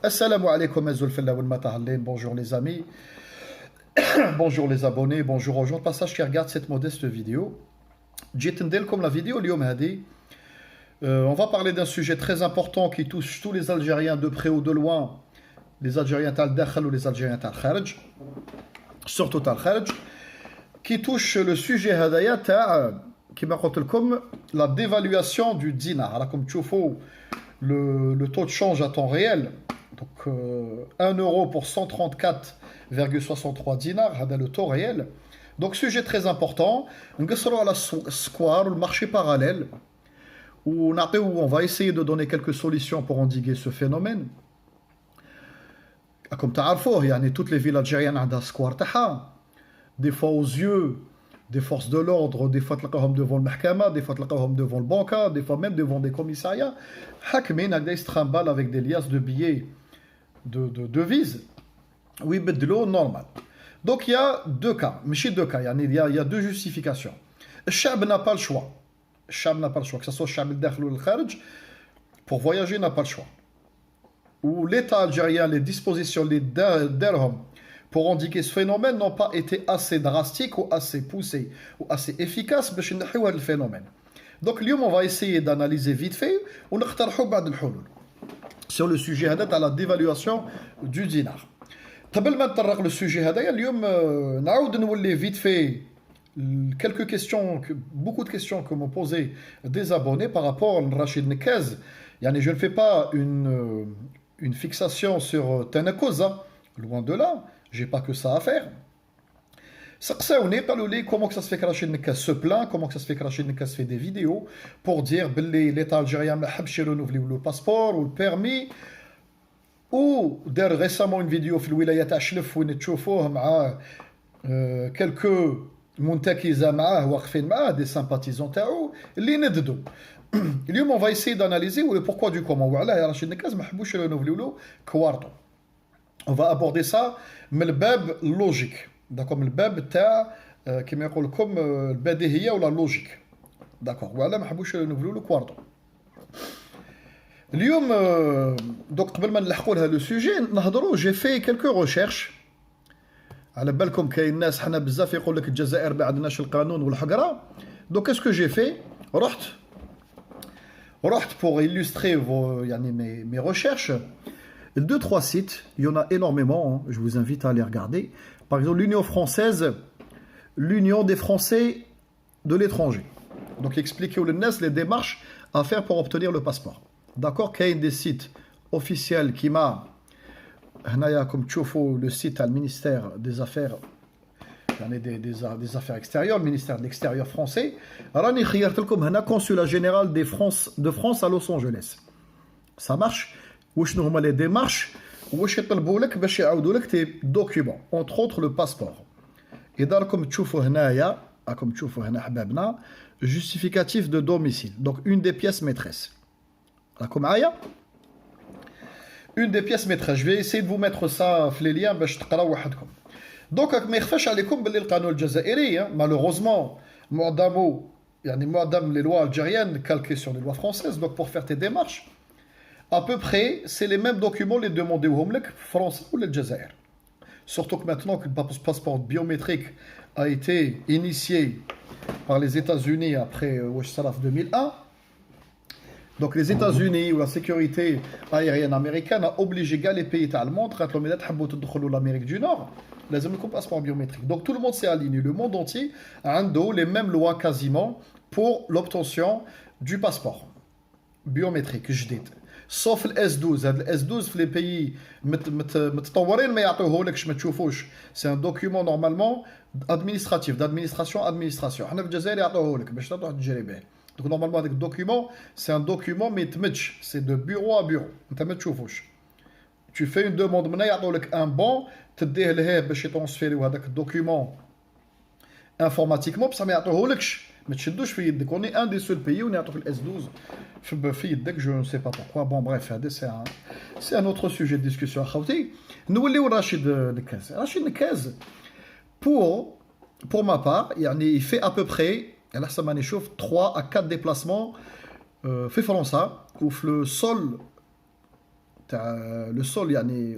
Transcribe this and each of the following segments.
Assalamu alaikum bonjour les amis, bonjour les abonnés, bonjour aux gens de passage qui regardent cette modeste vidéo. Comme la vidéo, on va parler d'un sujet très important qui touche tous les Algériens de près ou de loin, les Algériens tal-Dakhal ou les Algériens tal-Kharj, surtout tal-Kharj, qui touche le sujet hadaya qui m'a comme la dévaluation du dinar. Alors, comme tu vois, le taux de change à temps réel, donc 1 euro pour 134,63 dinars, c'est le taux réel. Donc sujet très important. On va la square, le marché parallèle, où on va essayer de donner quelques solutions pour endiguer ce phénomène. Comme tu as toutes les villes algériennes ont un square, des fois aux yeux des forces de l'ordre, des fois devant le mahkama, des fois devant le banca, des fois même devant des commissariats. Hakmin a des trimballes avec des liasses de billets de devises. Oui, mais de l'eau normal. Donc il y a deux cas, il y a deux justifications. Le Chab n'a pas le choix. Le Chab n'a pas le choix, que ce soit le Chab al-Dakhil ou le Kharj, pour voyager n'a pas le choix. Ou l'État algérien, les dispositions, les dirhams, pour indiquer ce phénomène n'ont pas été assez drastiques ou assez poussées ou assez efficaces pour نحيو le phénomène. Donc اليوم on va essayer d'analyser vite fait ونقترحوا بعض الحلول sur le sujet هذا à la dévaluation du dinar. قبل ما نطرق le sujet هذا اليوم نعاود نولي vite fait quelques questions, beaucoup de questions que m'ont posé des abonnés par rapport à Rachid Nekaz. Je ne fais pas une fixation sur Tanakoza, loin de là. J'ai pas que ça à faire. Comment ça se fait que Rachid Nekaz se plaint, comment ça se fait que Rachid Nekaz fait des vidéos pour dire que l'État algérien n'a pas renouvelé le passeport ou le permis, ou d'ailleurs récemment une vidéo sur le wilayat Ashlef où on voit quelques muntakiza des sympathisants تاعو اللي نددوا. اليوم on va essayer d'analyser le pourquoi du comment. وعلاه Rachid Nekaz ما حبوش renouveler le كوارتو. On va aborder ça من الباب logique. D'accord, من الباب تاع كما يقول لكم البديهيه ولا لوجيك. D'accord. وعلاه ما حبوش renouveler le كوارتو. اليوم donc قبل ما نلحقوا لها لو سوجي نهضروا j'ai fait quelques recherches. على بالكم كاين ناس حنا بزاف يقول لك الجزائر ما عندناش القانون والحقره. Donc qu'est-ce que j'ai fait? رحت pour illustrer mes recherches. 2-3 sites, il y en a énormément, hein, je vous invite à aller regarder. Par exemple, l'Union française, l'Union des Français de l'étranger. Donc, expliquez les démarches à faire pour obtenir le passeport. D'accord, qu'il y a des sites officiels qui m'a, comme tu vois, le site du ministère des Affaires, des Affaires extérieures, le ministère de l'Extérieur français. Alors, il y a un consulat général de France à Los Angeles. Ça marche. واش هما لي ديمارش واش يطلبوا لك باش يعاودوا لك تي دوكيومون اونتر اوتر لو باسبور. اذا راكم تشوفوا هنايا راكم تشوفوا هنا حبابنا justificatif de domicile, donc une des pièces maîtresses. راكم معايا une des pièces maîtresses. Je vais essayer de vous mettre ça في les liens باش تقراو وحدكم. دونك ما يخفاش عليكم باللي القانون الجزائري malheureusement معظم les lois algériennes calquées sur les lois françaises. Donc pour faire tes démarches à peu près, c'est les mêmes documents les demandés au France ou le Jazair. Surtout que maintenant que le passeport biométrique a été initié par les États-Unis après Salaf 2001. Donc les États-Unis ou la sécurité aérienne américaine a obligé les pays allemands à l'Amérique du Nord. Les passeport biométrique. Donc tout le monde s'est aligné. Le monde entier a les mêmes lois quasiment pour l'obtention du passeport biométrique. Je dis. Sauf le S12. Le S12 في les pays متطورين ما يعطوهولكش ما تشوفوش. C'est un document normalement administratif, d'administration. حنا في الجزائر يعطوهولك باش تروح تجري به. Donc normalement avec document, c'est un document mais يتمتش, c'est de bureau à bureau. انت ما تشوفوش. Tu fais une demande منا يعطولك un bon تديه لهيه باش يترانسفيريو هذاك الدوكيومون informatiquement بصح ما يعطوهولكش. Mais on est un des seuls pays où on est le S12. Je ne sais pas pourquoi. Bon, bref, c'est un autre sujet de discussion. Nous voulons Rachid Nekaz. Rachid Nekaz, pour ma part, il fait à peu près 3 à 4 déplacements fait France, ou le sol le sol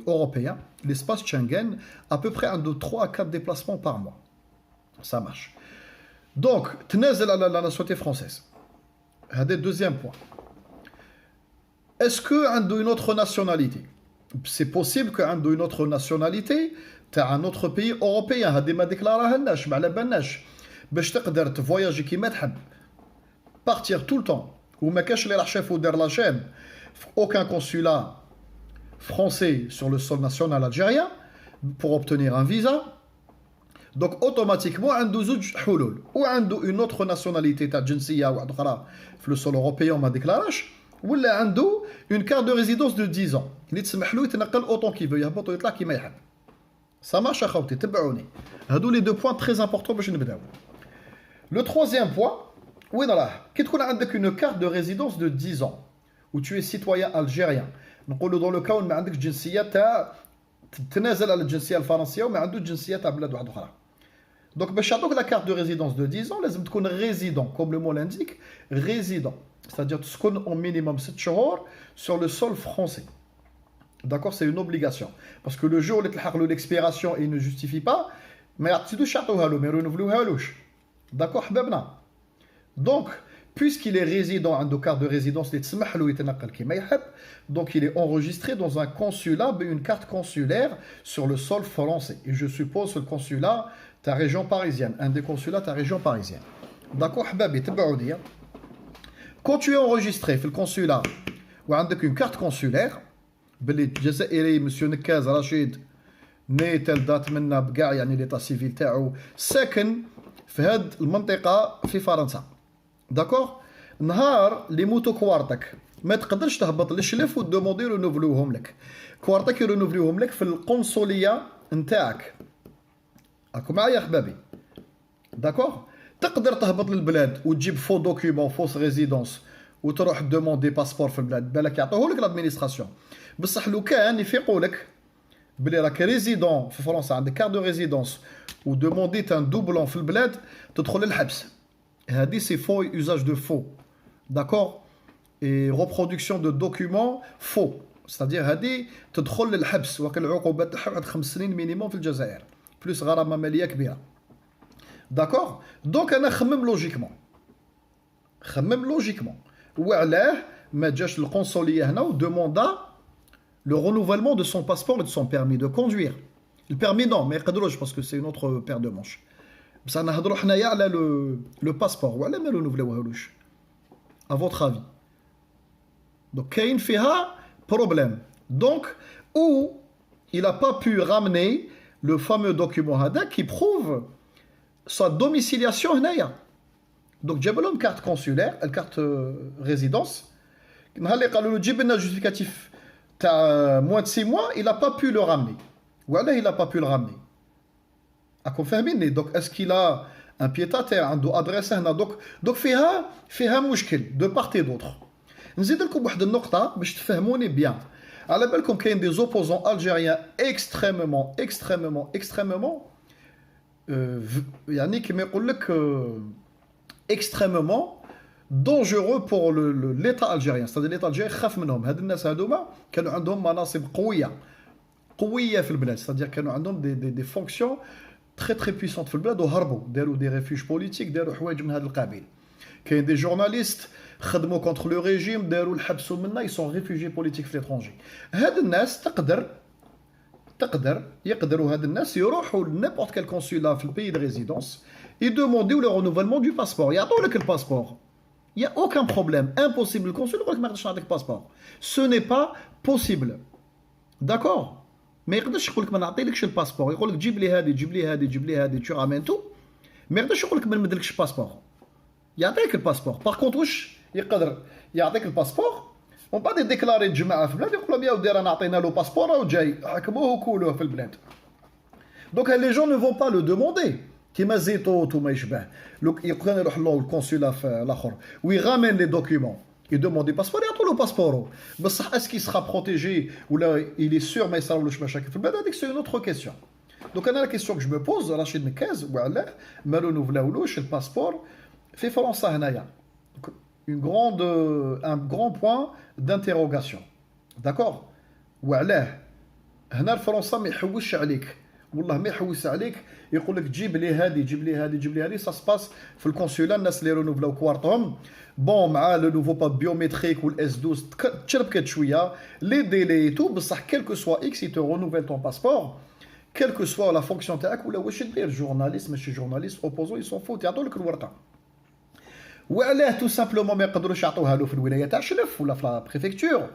européen, l'espace Schengen, à peu près de 3 à 4 déplacements par mois. Ça marche. Donc, تنازل la nationalité française. C'est le deuxième point. Est-ce qu'il y a une autre nationalité? C'est possible qu'il y ait une autre nationalité de un autre pays européen. هذه ما déclarahناش ما على بالناش باش تقدر تفواياجي كيما تحب. Partir tout le temps. وما كاش اللي راح شافوا دار لا chaîne. Aucun consulat français sur le sol national algérien pour obtenir un visa. Donc automatiquement عنده زوج حلول وعنده une autre nationalité تاع جنسيه واحده اخرى في le sol européen ما ديكلاراش ولا عنده une carte de résidence de 10 ans اللي تسمح له يتنقل autant qu'il veut يهبط ويطلع كيما يحب. Ça marche اخوتي تبعوني. هادو les deux points très importants باش نبداو. Le troisième point وين راه كي تكون عندك une carte de résidence de 10 ans où tu es citoyen algérien نقولوا dans le cas où ما عندكش جنسيه تاع تنازل على الجنسيه الفرنسيه وما عنده جنسيه تاع بلاد واحده اخرى. Donc, la carte de résidence de 10 ans, لازم تكون résident, comme le mot l'indique, résident. C'est-à-dire تكون au minimum 7 شهور sur le sol français. D'accord, c'est une obligation. Parce que le jour où l'expiration et il ne justifie pas, mais mais renouvelouhalosh. D'accord, حبابنا. Donc, puisqu'il est résident, un carte de résidence, donc il est enregistré dans un consulat, une carte consulaire sur le sol français. Et je suppose que le consulat, ta région parisienne, un des consulats, ta région parisienne. D'accord, hababi, tabaoudi. Quand tu es enregistré في الconsulat ou عندك une carte consulaire, باللي جزائري monsieur نكاز رشيد ني تال دات منا بكاع يعني ليطا سيفيل تاعو ساكن في هاد المنطقه في فرنسا. داكوغ نهار اللي موتو كوارتك ما تقدرش تهبط للشلف ودوموندي رونوفلوهم لك. كوارتك يرونوفلوهم لك في القنصليه نتاعك. راكم معايا حبابي؟ داكوغ تقدر تهبط للبلاد وتجيب فو دوكيومون فوس ريزيدونس وتروح دوموندي باسبور في البلاد بالك يعطوه لك لادمينستراسيون. بصح لو كان يفيقوا لك بلي راك ريزيدون في فرنسا عندك كارت دو ريزيدونس ودومونديت ان دوبلون في البلاد تدخل للحبس. هذه سي فو يوزاج دو فو. داكوغ اي ريبرودكسيون دو دوكيومون فو. ستادير هذه تدخل للحبس وكل العقوبات تاعها واحد 5 سنين مينيموم في الجزائر بلوس غرامه ماليه كبيره. داكوغ دونك انا خمم لوجيكمون وعلاه ما جاش القنصليه هنا ودوموندا le renouvellement de son passeport et de son permis de conduire. Le permis non, mais parce que c'est une autre paire de manches. Ça n'a pas le passeport. Ou alors, à votre avis. Donc, il y a un problème. Donc, où il n'a pas pu ramener le fameux document qui prouve sa domiciliation. Donc, j'ai une carte consulaire, une carte résidence. Il a un justificatif. Moins de 6 mois, il n'a pas pu le ramener. Ou alors, il n'a pas pu le ramener. Donc, est-ce qu'il a un pied-à-terre, un adresse? Donc, فيها مشكل de part et d'autre. نزيد لكم واحد النقطة باش تفهموني bien. على بالكم كاين des opposants algériens extrêmement يعني كما يقول لك extrêmement dangereux pour l'État algérien. C'est-à-dire l'État algérien خاف منهم. هاد الناس هادوما كانوا عندهم مناصب قوية في البلاد. C'est-à-dire كانوا عندهم des fonctions très puissantes في البلاد وهربوا داروا des refuges politiques داروا حوايج من هذا القبيل. كاين des journalistes خدموا contre le régime داروا الحبس منا ils sont réfugiés politiques في l'étranger. هاد الناس يقدروا هاد الناس يروحوا n'importe quel consulat في البيي de résidence et demander le renouvellement du passeport. يعطوا لك الباسبور. Il n'y a aucun problème. Impossible. Le consul يقول لك ما يقدرش يعطيك passeport. Ce n'est pas possible. D'accord. ما يقدرش يقول لك ما نعطيلكش الباسبور. يقول لك جيب لي هذه tu ramènes tout. ما يقدرش يقول لك ما نمدلكش الباسبور. يعطيك الباسبور. Par contre واش يقدر يعطيك الباسبور ومن بعد يديكلاري الجماعه في البلاد يقول لهم يا ودي رانا عطينا له باسبور وجاي حكموه وكولوه في البلاد. Donc les gens ne vont pas le demander. كيما زيتوت وما يشبه يقدر يروح له الكونسولا في الاخر ويغامن لي دوكيومون يدوموند دي باسبور يعطوا له باسبورو بصح اسكي سرا بروتيجي ولا يلي سور ما يصراولوش مشاكل في البلاد هذيك سي اون اوتر كيسيون. دونك انا لا كيسيون كو جو مو بوز رشيد نكاز وعلاه ما رونوفلاولوش الباسبور في فرنسا هنايا. un grand point d'interrogation. D'accord. وعلاه هنا الفرنسا ما يحوش عليك والله ما يحوس عليك يقول لك جيب لي هذه جيب لي هذه جيب لي هذه سا سباس في الكونسولا الناس اللي رونوفلاو كوارتهم بون مع لو نوفو با بيوميتريك والاس 12 تشربكت شويه لي ديلي تو بصح كيلكو سوا اكس تو رونوفيل طون باسبور كيلكو سوا لا فونكسيون تاعك ولا واش دير جورناليست ماشي جورناليست اوبوزو يسون فوت يعطوا لك الورقه وعلاه تو سامبلومون ما يقدروش يعطوها له في الولايه تاع شلف ولا في لا بريفكتور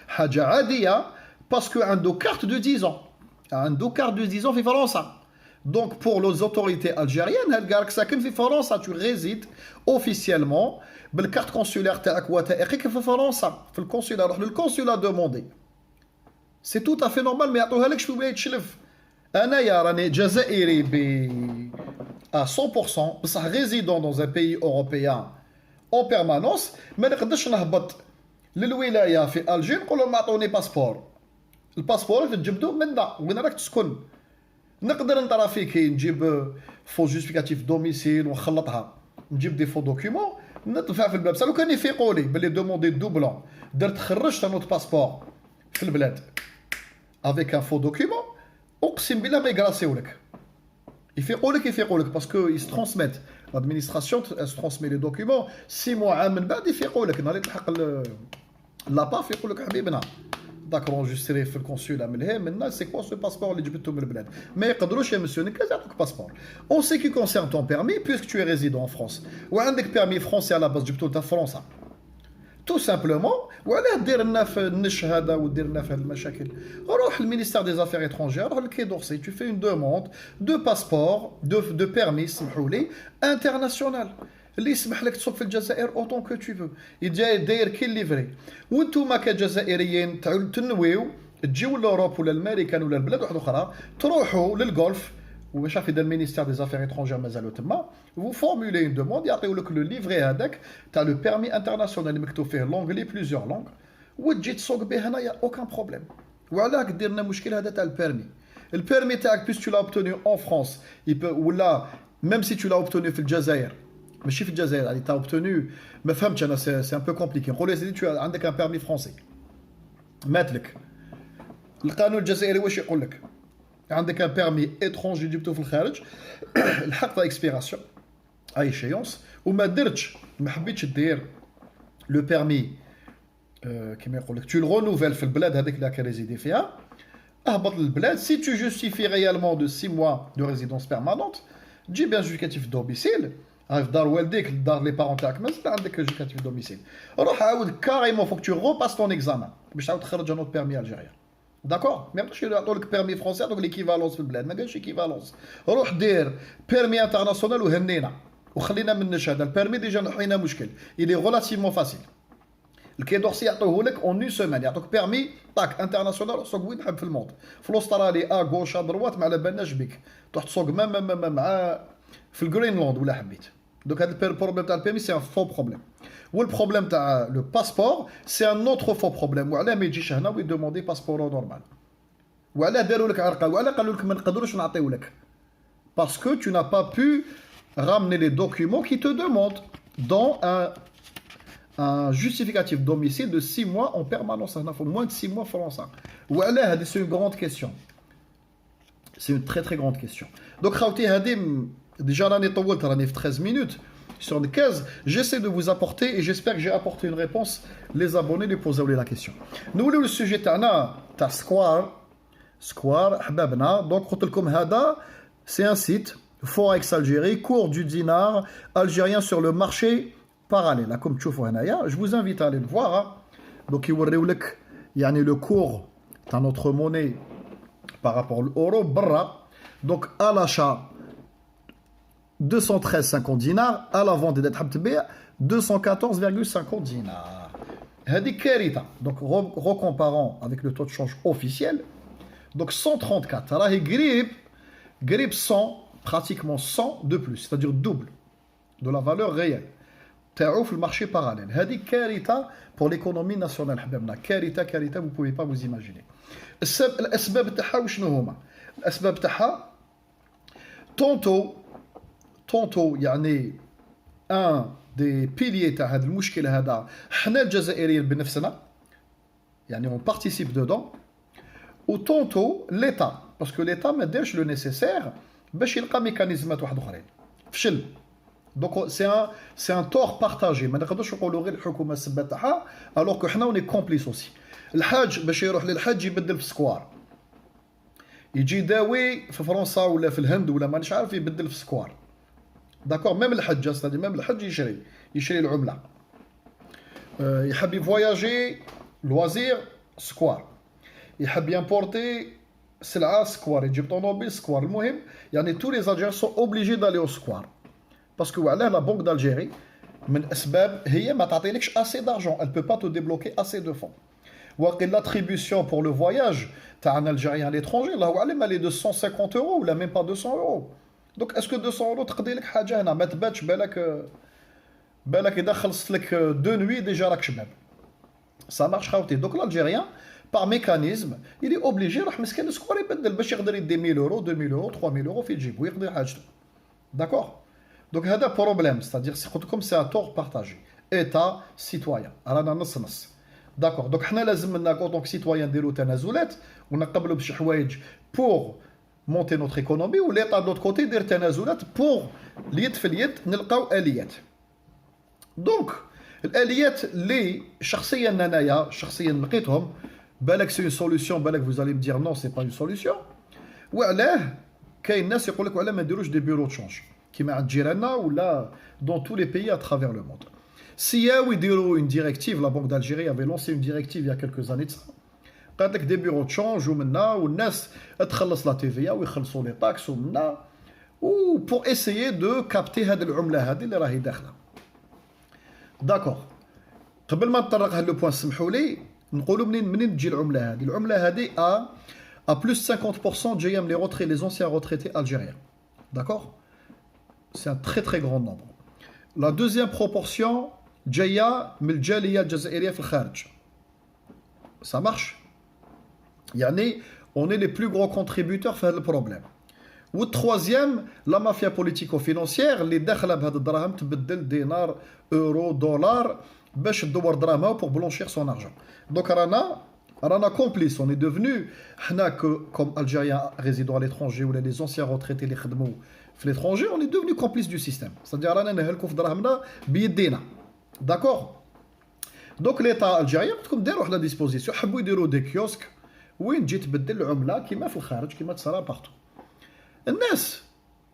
حاجه عاديه باسكو عنده كارت دو 10 عنده كارت دو 10 في فرنسا دونك بور لي زوتوريتي الجيريان هل قالك ساكن في فرنسا تو ريزيد اوفيسيالمون بالكارت كونسولير تاعك وثائقك في فرنسا في الكونسولا روح للكونسولا دوموندي سي تو افي نورمال ما يعطوها لكش في ولايه شلف انايا راني جزائري ب à 100% بصح ريزيدون دون ان بيي اوروبيان اون بيرمانونس ما نقدرش نهبط للولايه في الجي نقول لهم اعطوني باسبور الباسبور تجبدو منا وين راك تسكن نقدر نطرا فيك نجيب فو جوستيفيكاتيف دوميسيل ونخلطها نجيب دي فو دوكيومون ندفع في الباب لو كان يفيقوا لي باللي دوموندي دوبلون درت خرجت نوت باسبور في البلاد افيك ان فو دوكيومون اقسم بالله ما يقراسيو لك يفيقوا لك باسكو يسترونسميت لادمينستراسيون ترونسمي لي دوكيومون 6 موا عام من بعد يفيقوا لك نهار تلحق لاباف يقول لك حبيبنا داك رونجستري في الكونسولا من هنا من سي كوا سو باسبور اللي جبتو من البلاد ما يقدروش يا مسيو نكاز يعطوك باسبور اون سي كي كونسيرن طون بيرمي بيسك تو ريزيدون ان فرونس وعندك بيرمي فرونسي على باز جبتو تاع فرنسا تو سامبلومون وعلاه دير لنا في النش هذا ودير لنا في هذه المشاكل روح المينيستير دي زافير ايترونجير روح للكي دورسي تو في اون دوموند دو باسبور دو بيرمي سمحوا لي انترناسيونال اللي يسمح لك تسوق في الجزائر اوتون كو تو فو داير كي ليفري وانتوما كجزائريين تنويو تجيو لاوروب ولا الامريكان ولا البلاد واحده اخرى تروحوا للغولف ومش عارف اذا المينيستير دي زافير ايترونجير مازالو تما vous formulez une demande يعطيو لك لو ليفري هذاك تاع لو بيرمي انترناسيونال مكتوب فيه لونغلي بليزيور لونغ وتجي تسوق به هنايا اوكان بروبليم وعلاك دير لنا مشكل هذا تاع البيرمي تاعك بيس تو لا اوبتوني اون فرانس ولا ميم سي تو لا اوبتوني في الجزائر ماشي في الجزائر يعني تا اوبتوني ما فهمتش انا سي ان بو كومبليكي نقول يا سيدي تو عندك ان بيرمي فرونسي مات لك القانون الجزائري واش يقول لك عندك ان بيرمي اترونجي جبتو في الخارج الحق تاع اكسبيراسيون اي شيونس وما درتش ما حبيتش دير لو بيرمي كيما يقول لك تو رونوفيل في البلاد هذيك اللي كريزيدي فيها اهبط للبلاد سي تو جوستيفي ريالمون دو 6 موا دو ريزيدونس بيرمانونت تجيب ان جوستيفيكاتيف دوميسيل في دار والديك دار لي بارون تاعك مازال عندك جوستيفيكاتيف دوميسيل روح عاود كاريمون فوك تو روباس طون اكزامان باش تعاود تخرج ان اوت بيرمي الجيريان داكور ما يقدرش يعطوا لك بيرمي فرونسي يعطوك ليكيفالونس في البلاد ما قالش ايكيفالونس روح دير بيرمي انترناسيونال وهنينا وخلينا من هذا البيرمي ديجا نحينا مشكل الي غولاتيفمون فاسيل الكي دورسي يعطوه لك اون اون سيمين يعطوك بيرمي طاك انترناسيونال سوق وين تحب في الموند في الاسترالي غوش دروات ما على بالناش بك تروح تسوق مع في الجرينلاند ولا حبيت دوك هذا البروبليم تاع البيرمي سي ان فو بروبليم والبروبليم تاع لو باسبور سي ان اوتر فو بروبليم وعلاه ما يجيش هنا ويدوموندي باسبور نورمال وعلاه داروا لك عرقه وعلاه قالوا لك ما نقدروش نعطيو لك باسكو tu n'as pas pu ramener les documents qui te demandent dans un justificatif de domicile de 6 mois en permanence هنا faut moins de 6 mois فرنسا وعلاه هذه c'est une grande question c'est une très très grande question donc خاوتي هذه déjà راني طولت راني في 13 minutes sur les 15 j'essaie de vous apporter et j'espère que j'ai apporté une réponse les abonnés lui poser la question نولوا للسوجي تاعنا تاع سكوار حبابنا دونك قلت لكم هذا c'est un site Forex Algérie cours du dinar algérien sur le marché parallèle comme تشوفوا هنايا je vous invite à aller le voir donc يوريو لك يعني le cours تاع notre monnaie par rapport à l'euro برا donc à l'achat 213,50 dinars à la vente تحب تبيع 214,50 dinars هذه كارثه donc recomparant avec le taux de change officiel donc 134 راهي قريب 100 pratiquement 100 de plus c'est-à-dire double de la valeur réelle تاعو في المارشي باراليل هذه كارثه pour l'économie nationale حبابنا كارثه vous pouvez pas vous imaginer الاسباب تاعها وشنو هما الاسباب تاعها طونتو يعني ان دي بيليي تاع هذا المشكل هذا حنا الجزائريين بنفسنا يعني اون بارتيسيب دودون ou tantôt l'État. Parce que l'État ما دارش le nécessaire باش يلقى ميكانيزمات واحد اخرين. فشل. Donc c'est un tort partagé. ما نقدرش نقولوا غير الحكومه السبه تاعها alors que حنا on est complice aussi. الحاج باش يروح للحج يبدل في سكوار. يجي داوي في فرنسا ولا في الهند ولا مانيش عارف يبدل في سكوار. داكور ميم الحج استادي ميم الحج يشري العمله. يحب يفواياجي لوازير سكوار. يحب يمبورتي سلعه سكوار يجيب طوموبيل سكوار. المهم يعني tous les Algériens sont obligés d'aller au square. Parce que وعلاه لا بنك d'Algérie من اسباب هي ما تعطيلكش assez d'argent, elle peut pas te débloquer assez de fonds. وقيل l'attribution pour le voyage تاع un Algérien à l'étranger الله اعلم elle est de 150 euros ولا même pas 200 euros. Donc est-ce que 200 euros تقضي لك حاجه هنا ما تباتش بالك اذا خلصت لك 2 nuits déjà راك شباب. Ça marche خاوتي. Donc l'Algérien par mécanisme il est obligé راح مسكين السكوار يبدل باش يقدر يدي 1000 euros 2000 euros 3000 euros في جيبو ويقضي حاجته. D'accord. Donc هذا problème, c'est-à-dire comme c'est un tort partagé. État, citoyen. رانا نص نص. D'accord. Donc حنا لازم لنا en tant que citoyen نديرو تنازلات ونقبلوا بشي حوايج pour monter notre économie و l'État de l'autre côté يدير تنازلات pour اليد في اليد نلقاو آليات. Donc الآليات اللي شخصيا انايا شخصيا لقيتهم بالك سي une solution بالك vous allez me dire non c'est pas une solution. وعلاه كاين ناس يقول لك وعلاه ما نديروش دي بيرو تشونج. Qui m'a Djirana ou là dans tous les pays à travers le monde. Si y a une directive, la Banque d'Algérie avait lancé une directive il y a quelques années de ça. قالت لك des bureaux de change ومنا والناس تخلص la TVA ويخلصوا les taxes ومنا ou pour essayer de capter هذه العملة هذه اللي راهي داخلة. D'accord. قبل ما نطرق هذا البوان سمحوا لي نقولوا منين تجي العملة هذه. العملة هذه à plus de 50% جاية من les anciens retraités algériens. D'accord. C'est un très très grand nombre. La deuxième proportion, جاية من الجالية الجزائرية في الخارج. Ça marche. يعني on est les plus gros contributeurs في هذا البروبلème. و troisième, la mafia politico-financière اللي داخلة بهذه الدراهم تبدل دينار اورو دولار باش تدور دراهمها pour blanchir son argent. Donc رانا complice, on est devenu حنا comme Algériens résidant à l'étranger ou les anciens retraités اللي خدموا في l'étranger, on est devenu complice du système. C'est-à-dire رانا نهلكوا في دراهمنا بيدينا. D'accord. Donc l'État algérien تكون داروا واحد لا ديسبوزيسيون حبوا يديروا دي كيوسك وين تجي تبدل العمله كيما في الخارج كيما تصرا بارتو. الناس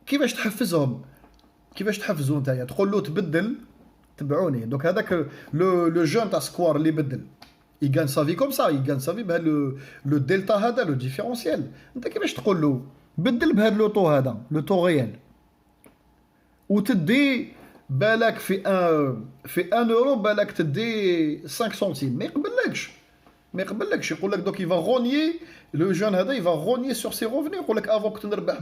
كيفاش تحفزهم كيفاش تحفزوا نتايا تقول له تبدل تبعوني. دونك هذاك لو جون تاع سكوار اللي بدل il gagne sa vie comme ça, il gagne sa vie بهذا le delta هذا le différentiel. انت كيفاش تقول له بدل بهذا لو طو هذا لو طو ريال وتدي بالك في 1 اورو بالك تدي 5 سنتيم ما يقبلكش يقول لك دوك يفا غونيي لو جون هذا يفا غونيي سور سي روفني يقول لك افون كنت نربح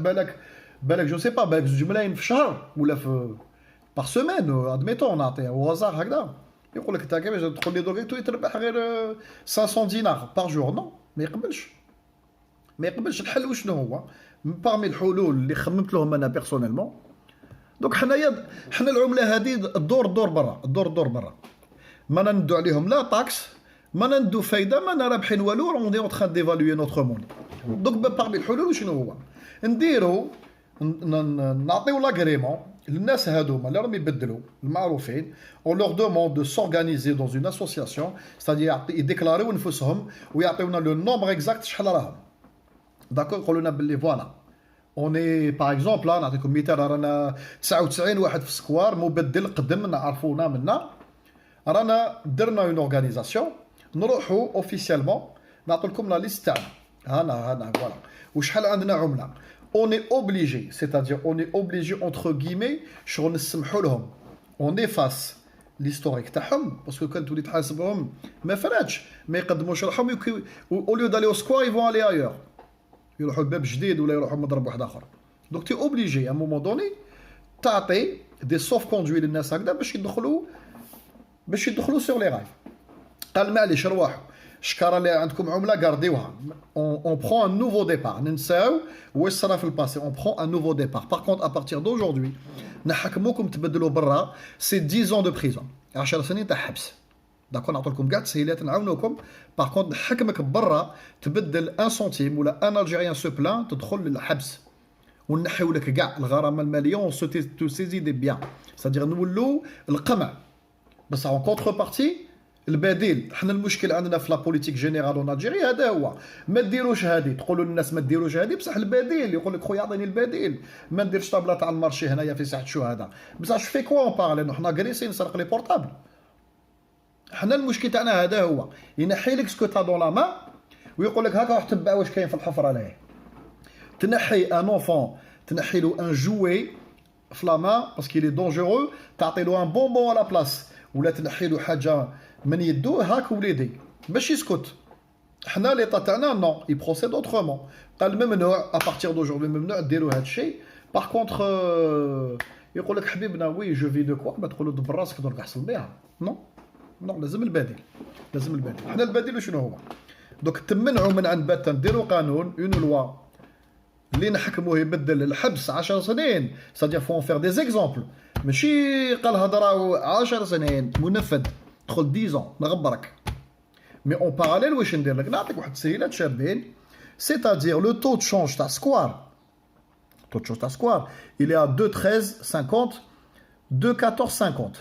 بالك جو سي با بالك 2 ملايين في شهر ولا في بار سيمين ادميتون نعطيها وزار هكذا يقول لك انت كيفاش تدخل لي دوك تربح غير 500 دينار بار جور نو ما يقبلش الحل وشنو هو بارمي الحلول اللي خممت لهم انا بيرسونيلمون. دونك حنا العمله هذه الدور برا ما ندو عليهم لا طاكس ما ندو فايده ما رابحين والو اون دي اون ديفالوي نوتر موني. دونك بارمي الحلول شنو هو نديرو نعطيو لاغريمون للناس هذوما اللي راهم يبدلوا المعروفين اون لور دوموند دو سورغانيزي دون اون اسوسياسيون ستادير يديكلاريو نفسهم ويعطيونا لو نومبر اكزاكت شحال راهم. داكور يقولوا لنا باللي فوالا On est par exemple là نعطيكم مثال رانا 99 واحد في سكوار مبدل قدم نعرفونا منا رانا درنا اون اورغانيزاسيون نروحوا اوفيسيالمون نعطي لكم لا ليست تاعنا هنا فوالا وشحال عندنا عمله. On est obligé, c'est-à-dire on est obligé entre guillemets شغل نسمحوا لهم on efface l'historique تاعهم باسكو كان تولي تحاسبهم ما فراتش ما يقدموش روحهم au lieu d'aller au square ils vont aller ailleurs يروحوا لباب جديد ولا يروحوا مضرب واحد اخر. دونك تي اوبليجي ا مومون دوني تعطي دي سوف كوندوي للناس هكذا باش يدخلوا سور لي راي. قال معليش رواحوا شكاره اللي عندكم عمله غارديوها اون برون ان نوفو ديبار ننساو واش صرا في الباسي اون برون ان نوفو ديبار. باغ كونت ا بارتير دوجوردي نحكموكم تبدلوا برا سي 10 ans دو بريزون 10 سنين تاع حبس. داكور نعطيكم كاع التسهيلات نعاونوكم. باغ كونت نحكمك برا تبدل 1 سنتيم ولا ان الجيريان سو بلان تدخل للحبس ونحيو لك كاع الغرامه الماليه اون تو سيزي دي بيان سادير نولوا القمع. بس اون كونتر بارتي البديل. حنا المشكل عندنا في لا بوليتيك جينيرال اون الجيري هذا هو، ما ديروش هذه، تقولوا للناس ما ديروش هذه، بصح البديل يقول لك خويا عطيني البديل، ما نديرش طابله تاع المارشي هنايا في ساحه الشهداء. بصح جو في كوا اون بارلي حنا كريسي نسرق لي بورطابل. حنا المشكل تاعنا هذا هو، ينحي لك سكو تا دون لا مان ويقول لك هاكا روح تبع واش كاين في الحفره لاهي. تنحي ان اونفون، تنحي له ان جوي في لا مان باسكو لي دونجورو، تعطي له ان بونبون على بلاص، ولا تنحي له حاجه من يدو هاك وليدي باش يسكت. حنا ليطا تاعنا نو يبروسيد اوترومون، قال ممنوع ابارتيغ دوجوردي ممنوع ديروا هذا الشيء. باغ كونتخ يقول لك حبيبنا وي جو في دو كوا، ما تقولوا دبر راسك درك احصل بها. نو نو لازم البديل، لازم البديل. حنا البديل شنو هو؟ دوك تمنعوا من عند باتا نديروا قانون اون لوا اللي نحكموه يبدل الحبس 10 سنين، سادير فون فير دي زيكزامبل، ماشي قال هضره 10 سنين منفذ تدخل 10 نغبرك. مي اون باراليل واش ندير لك؟ نعطيك واحد التسهيلات شابين، سيتادير لو تو تشونج تاع سكوار، تو تشونج تاع سكوار il est à 2.1350 2.1450.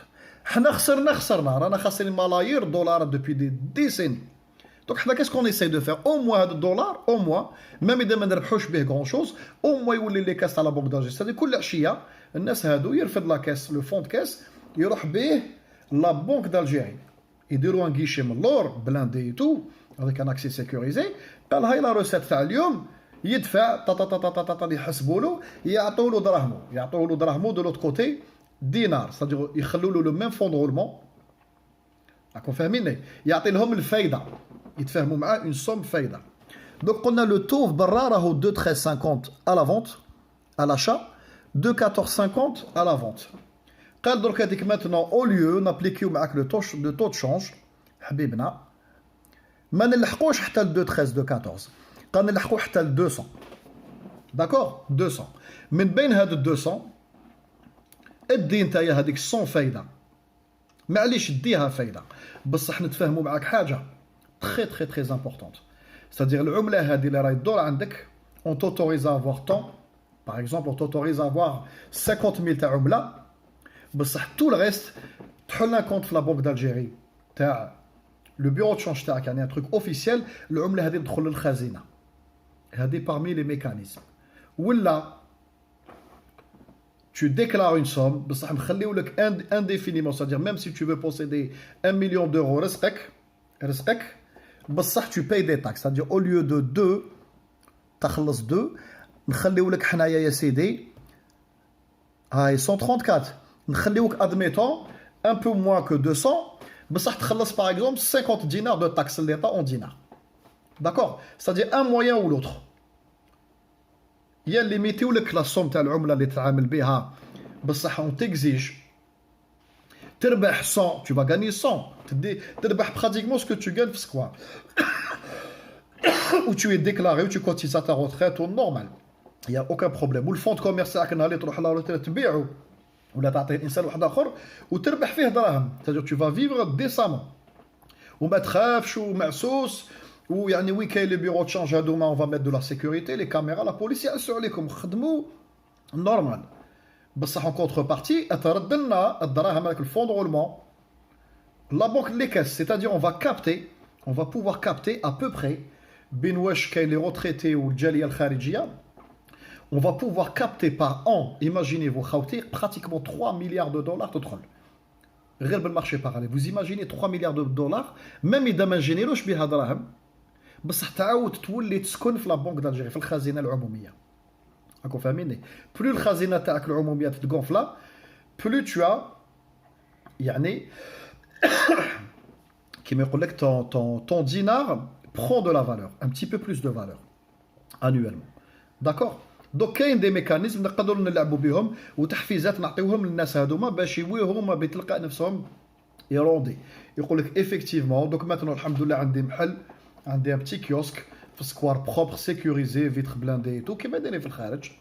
حنا خسرنا رانا خاسرين ملايير دولار دوبي دي ديسين. دونك حنا كاس كون ايساي دو فير او موا هذا الدولار او موا ميم اذا ما نربحوش به كون شوز او موا يولي لي كاس تاع لا بونك دارجي. سادي كل عشيه الناس هادو يرفد لا كاس لو فون كاس يروح به لا بونك دالجيري، يديروا ان غيشي من اللور بلاندي تو هذاك ان اكسي سيكوريزي. قال هاي لا روسيت تاع اليوم، يدفع طا يحسبوا له، يعطوا له دراهمو دو لوت كوتي دينار، صدق يخلوا له لو ميم فون رولمون. راكم فاهميني؟ يعطي لهم الفايده، يتفاهموا معاه اون سوم فايده. دونك قلنا لو تو برا راهو 2.1350 à la vente à l'achat 2.1450 à la vente. قال درك هذيك ماتنون او ليو نابليكيو معاك لو تو تشونج حبيبنا ما نلحقوش حتى ل 2.13 قال نلحقو حتى ل 200. داكور 200 من بين هاد 200 ادي نتايا هذيك 100 فايده، معليش ديها فايده، بصح نتفاهموا معاك حاجه très importante. C'est-à-dire العمله هذه اللي راهي تدور عندك on t'autorise à avoir tant par exemple on t'autorise à avoir 50,000 تاع عمله، بصح tout le reste تحل un compte في لا بنك d'Algérie تاع لو بيرو دو شونج تاعك، يعني ان تروك اوفيسيال. العمله هذه تدخل للخزينه، هذه parmi les mécanismes. ولا tu déclares une somme بصح نخليو لك indéfiniment، c'est-à-dire même si tu veux posséder 1 million d'euros رزقك بصح tu payes des taxes، c'est-à-dire au lieu de 2 تخلص 2 نخليو لك حنايا يا سيدي هاي 134 نخليوك admettons un peu moins que 200 بصح تخلص par exemple 50 dinars de taxes l'État en dinars. D'accord, c'est-à-dire un moyen ou l'autre. يا اللي ميتيو لك لا سوم تاع العمله اللي تتعامل بها بصح اون تيكزيج تربح 100 tu vas gagner 100 تربح pratiquement ce que tu gagnes في سكوار où tu es déclaré où tu cotises à ta retraite au normal. Il y a aucun problème. والفون كوميرس تاعك نهار تروح لا روتريت تبيعو ولا تعطيه انسان واحد اخر وتربح فيه دراهم، c'est-à-dire tu vas vivre décemment وما تخافش ومعسوس. ويعني وين كاين لي بيرو تشانج هادوما اون فا ميت دو لا سيكوريتي لي كاميرا لا بوليس يعسوا عليكم خدموا نورمال. بصح اون كونتر بارتي ترد لنا الدراهم هذاك الفون رولمون لا بونك لي كاس، c'est-à-dire on va capter on va pouvoir capter à peu près بين واش كاين لي روتريتي والجاليه الخارجيه on va pouvoir capter par an, imaginez-vous خاوتي pratiquement 3 milliards de dollars تدخل غير بالمارشي باراليل. vous imaginez 3 milliards de dollars même اذا ما نجينيروش بها دراهم بصح تعاود تولي تسكن في لا بنك دالجيري في الخزينه العموميه. راكم فاهميني؟ بلو الخزينه تاعك العموميه تتغونفلا بلو تو يعني كيما يقول لك ton dinar prend de la valeur un petit peu plus de valeur annuellement. D'accord. دوك كاين دي ميكانيزم نقدروا نلعبوا بهم وتحفيزات نعطيوهم للناس هذوما باش يويهم بتلقاء نفسهم يروندي. يقول لك ايفيكتيفمون دوك مثلا الحمد لله عندي محل عندي ان بتي كيوسك في سكوار بروبر سيكوريزي فيتر بلاندي تو كيما دايرين في الخارج،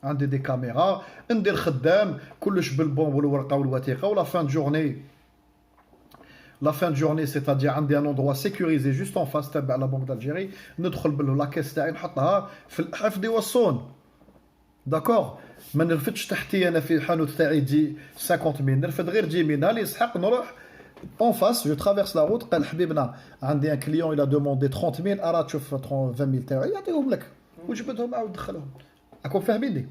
عندي دي كاميرا ندير خدام كلش بالبون والورقه والوثيقه ولا فان جورني la fin de journée, c'est-à-dire un endroit sécurisé juste en face de la Banque d'Algérie, ندخل la caisse تاعي نحطها في الحفظ والصون. داكور ما نرفدش تحتي انا في الحانوت تاعي تجي 50000 نرفد غير تجي منها اللي يسحق نروح en face, je traverse la route, قال حبيبنا عندي un client il a demandé 30000 ارا تشوف 20000 تاعي يعطيهم لك وجبدهم عاود دخلهم. راكم فاهميني؟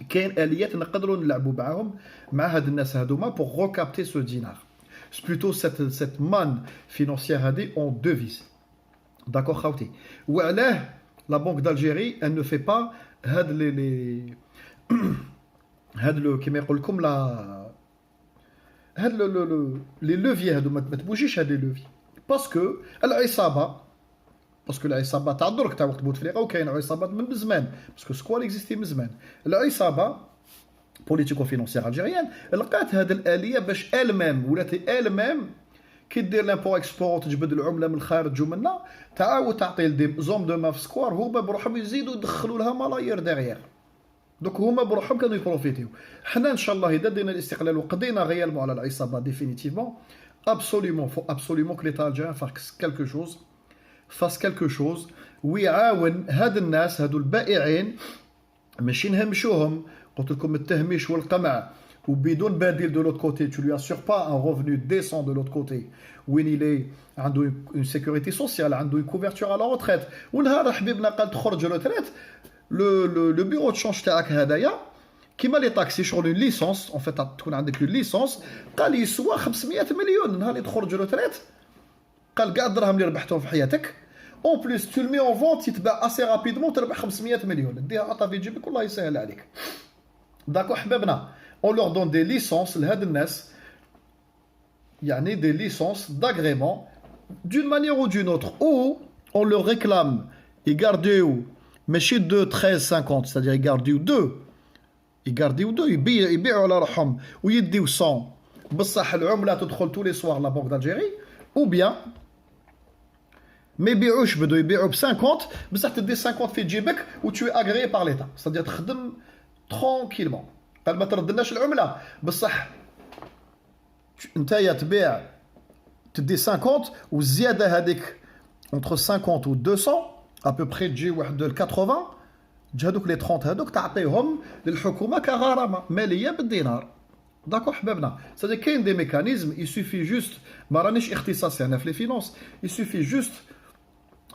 كاين اليات نقدروا نلعبوا معاهم مع هاد الناس هادوما pour recapter ce dinar. C'est plutôt cette manne financière هذه en devise. D'accord خاوتي. وعلاه la Banque d'Algérie elle ne fait pas هاد les هاد لو كيما يقول لكم لا هاد لي لوفيي هادو ما تبوجيش هاد لي لوفيي باسكو العصابه باسكو العصابه تاع درك تاع وقت بوتفليقه وكاين عصابات من زمان باسكو سكوال اكزيستي من زمان. العصابه بوليتيكو فينونسيير الجيريان لقات هاد الاليه باش المام ولات المام كي دير لامبو اكسبور تجبد العمله من الخارج ومنا تعاود تعطي لدي زوم دو ما في سكوار هما بروحهم يزيدوا يدخلوا لها ملايير ديغيير. دوك هما بروحهم كانوا يبروفيتيو. حنا ان شاء الله اذا دينا الاستقلال وقضينا غيالمون على العصابه ديفينيتيفمون ابسوليومون فو ابسوليومون كو ليتا الجيريان فاس كالكو شوز ويعاون هاد الناس هادو البائعين ماشي نهمشوهم. قلت لكم التهميش والقمع وبدون بديل دو لوت كوتي tu lui assures pas un revenu décent de l'autre côté وين il عنده une sécurité sociale عنده une couverture à la retraite ونهار حبيبنا قال تخرج لوتريت le bureau de change تاعك هدايا كيما لي طاكسي شغل اون ليسونس اون فيت تكون عندك اون ليسونس قال يسوى 500 مليون نهار اللي تخرج لوتريت قال كاع الدراهم اللي ربحتهم في حياتك اون بليس تو المي اون فونت يتباع اسي رابيدمون تربح 500 مليون ديها عطا في جيبك والله يسهل عليك. داكو حبابنا on leur donne des licences لهاد الناس يعني des licences d'agrément d'une manière ou d'une autre ou on leur réclame يقارديو ماشي 2 13,50 c'est-à-dire يقارديو 2 يبيعوا على روحهم ويديو 100 بصح العمله تدخل tous les soirs la Banque d'Algérie ou bien ما يبيعوش بدو يبيعوا ب 50 بصح تدي 50 في جيبك و tu es agréé par l'état c'est-à-dire تخدم tranquillement. قال ما تردلناش العمله بصح نتايا تبيع تدي 50 والزياده هذيك entre 50 و 200 ابوبخي تجي واحد 80 تجي هذوك لي 30 هذوك تعطيهم للحكومه كغرامه ماليه بالدينار. داكو حبابنا سادي كاين دي ميكانيزم يسوفي جوست ما رانيش اختصاصي انا في لي فينانس يسوفي جوست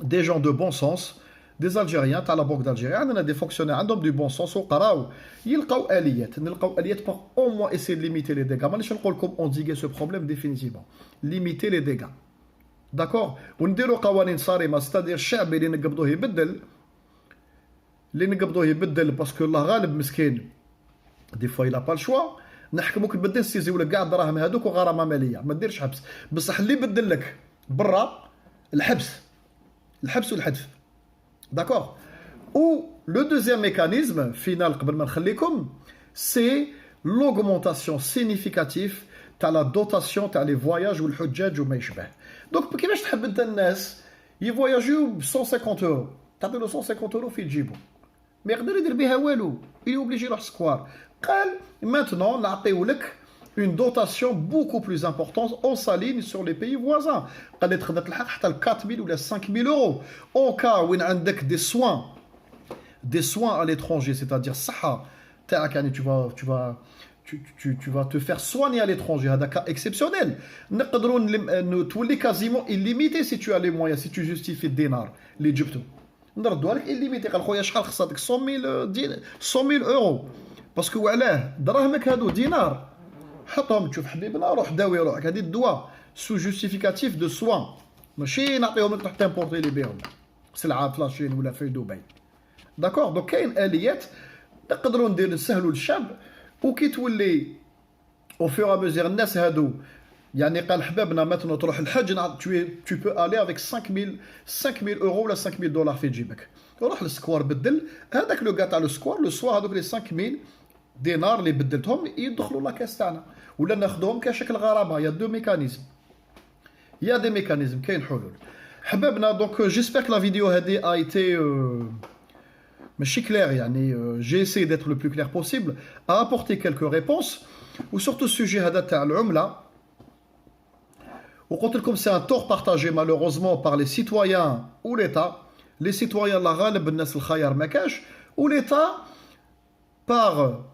دي جون دو بون سونس des Algériens تاع لا بونك d'Algérie عندنا دي فونكسيونير عندهم دو بون سونس وقراو يلقاو اليات نلقاو اليات بور او موان اسي ليميتي لي ديغا مانيش نقول لكم انديغي سو بروبليم ديفينيتيفمون ليميتي لي ديغا داكور ونديروا قوانين صارمه ستادير الشعب اللي نقبضوه يبدل باسكو الله غالب مسكين دي فوا يلا با الشوا نحكموك تبدل سيزيو لك كاع الدراهم هذوك وغرامه ماليه ما ديرش حبس بصح اللي بدل لك برا الحبس والحذف. D'accord. Ou le deuxième mécanisme final c'est l'augmentation significative de la dotation de les voyages ou le hajjaj ou ما يشبه. Donc كيفاش تحب انت الناس يفواياجيو ب 150 euros تعطي له 150 euros في جيبو ما يقدر يدير بها والو il est obligé يروح سكوار. قال maintenant نعطيو لك une dotation beaucoup plus importante, on s'aligne sur les pays voisins. قال لي تقدر تلحق حتى ل 4000 ولا 5000 euros. En cas où عندك des soins à l'étranger, c'est-à-dire صحة تاعك يعني tu vas te faire soigner à l'étranger, هذا cas exceptionnel. نقدروا تولي quasiment illimité si tu as les moyens, si tu justifies الدينار اللي جبته. نردوها لك illimité. قال خويا شحال خصك 100,000 euros. باسكو وعلاه دراهمك هادو دينار حطهم تشوف حبيبنا روح داوي روحك هذه الدواء سو جوستيفيكاتيف دو سوان ماشي نعطيهم لك تروح تامبورتي لي بيهم سلعه فلاشين ولا في دبي. داكور دونك كاين اليات نقدروا نسهلوا للشعب وكي تولي او فور ميزير الناس هادو يعني قال حبابنا مثلا تروح الحج tu peux aller avec 5000 euros ولا 5000 دولار في جيبك روح للسكوار بدل هذاك لو كاع تاع لو سكوار لو سوا هذوك لي 5000 دينار اللي بدلتهم يدخلوا لاكاس تاعنا ولا ناخذهم كشكل غرامه. يا دو ميكانيزم دي ميكانيزم كاين حلول حبابنا. دونك جيسبر لا فيديو هذه a été ماشي كلير يعني j'ai essayé d'être le plus clair possible à apporter quelques réponses ou surtout السوجي هذا تاع العمله Comme c'est un tort partagé malheureusement par les citoyens ou l'État, les citoyens la ghalib الناس الخيار ما كاش, ou l'État par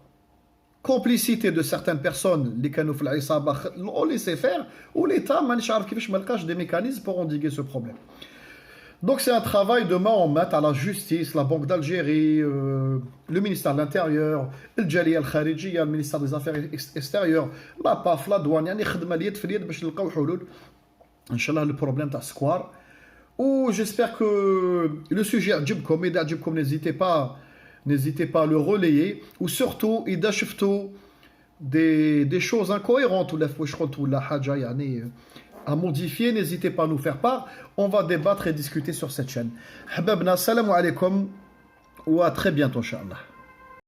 complicité de certaines personnes اللي كانوا في العصابة on laissait faire, ou l'État مانيش عارف كيفاش ما لقاش des mécanismes pour endiguer ce problème. Donc c'est un travail de main en main à la justice, la Banque d'Algérie, le ministère de l'Intérieur, le Jaliya al-Kharijiyya, le ministère des Affaires extérieures, la PAF, la douane, يعني خدمة اليد في اليد باش نلقاو حلول. Inch'Allah le problème تاع سكوار. Ou j'espère que le sujet عجبكم, إذا عجبكم n'hésitez pas à le relayer. Ou surtout إذا شفتوا des choses incohérentes ولا فواش قلت ولا حاجة يعني à modifier, n'hésitez pas à nous faire part. On va débattre et discuter sur cette chaîne. Hababna, salam alaikum, ou à très bientôt, Inch'Allah.